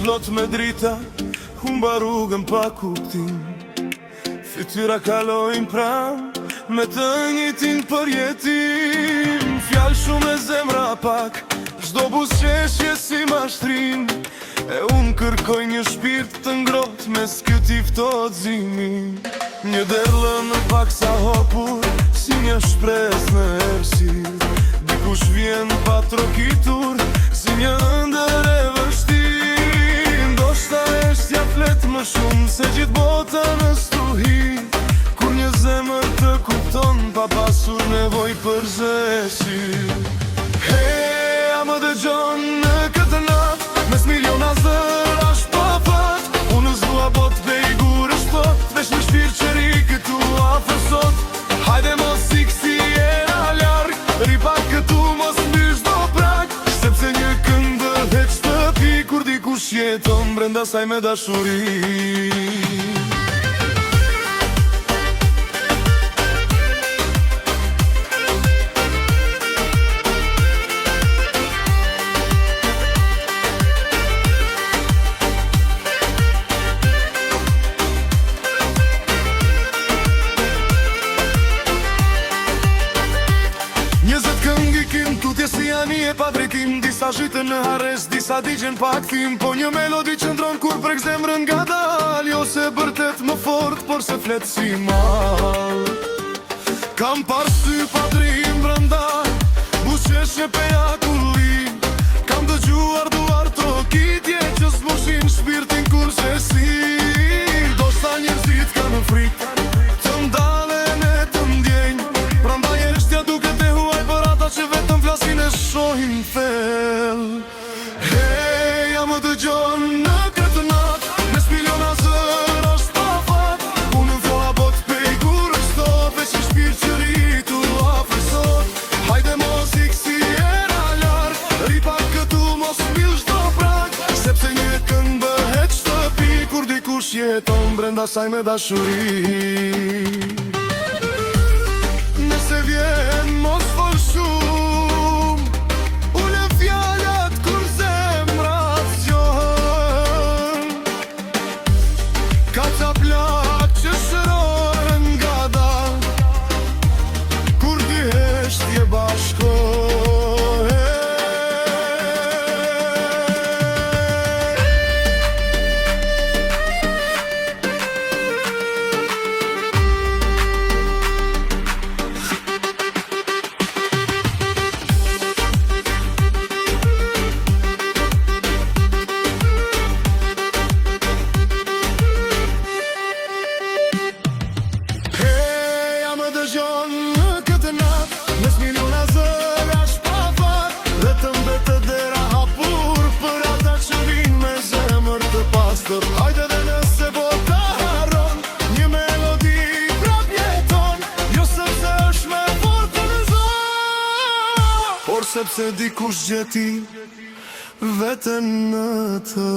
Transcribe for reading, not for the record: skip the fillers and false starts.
plot me drita, humba rrugën pa kuptim. Fytyra kalojnë pram, me të njëjtin përjetim. Fjalë shumë e zemra pak, çdo buzëqeshje si mashtrim. E unë kërkoj një shpirt të ngrot mes këtij ftohtëzimi. Një derë në pak sa hopur, si një shpresë në errësirë. Dikush vjen pa trokitur, si një ëndër e vështirë. Ndoshta eshtja flet më shumë se gjithë bota në stuhi. Kur një zemër të kupton pa pasur nevojë për zeshir. Hey, a më dëgjon në këtë natë, mes miliona zërash pa fat. Unë zua bot bejgur është plot, veç një shpirt që ri këtu afër sot. Hajde mos si era larg, ri pak këtu mos mbysh do prag. Sepse një këngë bëhet shtëpi kur dikush jeton brenda saj me dashuri. Tutje si janë e pa drejtim, disa zhytën në harres, disa digjen pa kthim. Po një melodi qëndron kur prek zemrën nga dal. Jo se bërtet më fort, por se flet si mal. Kam parsy pa drejim brënda, buzëqeshje peja kullim. Kam dëgjuar duar trokitje që s'mushin shpirtin kur shesin. Do shta njerëzit ka në frikë, të ndalen e të ndjenjë. Prandaj eshtja duket e huaj për ata që vetëm flasin e shohin fel. Hey, a më dëgjon në këtë natë, mes miliona zërash pa fat. Unë në fjolla bot pejgur është sot, veç një shpirt që rritu afër sot. Hajde mos si era larg, ri pak këtu mos mbyll çdo prag. Sepse një këngë bëhet shtëpi kur dikush jeton brenda saj me dashuri. Nëse vjen mos fol shumë, ule fjallat kur zemrat zgjohen. Ka ca plak që shërohen nga dal, kur dy heshtje bashkohen. Dëgjon në këtë natë, mes miliona zërash pa fat. Vetëm dhe të dera hapur për ata që vinë me zemër të pastër. Hajde dhe nëse bota harron, një melodi prap jeton. Jo sepse është me fortë në zon, por sepse dikush gjeti veten në të.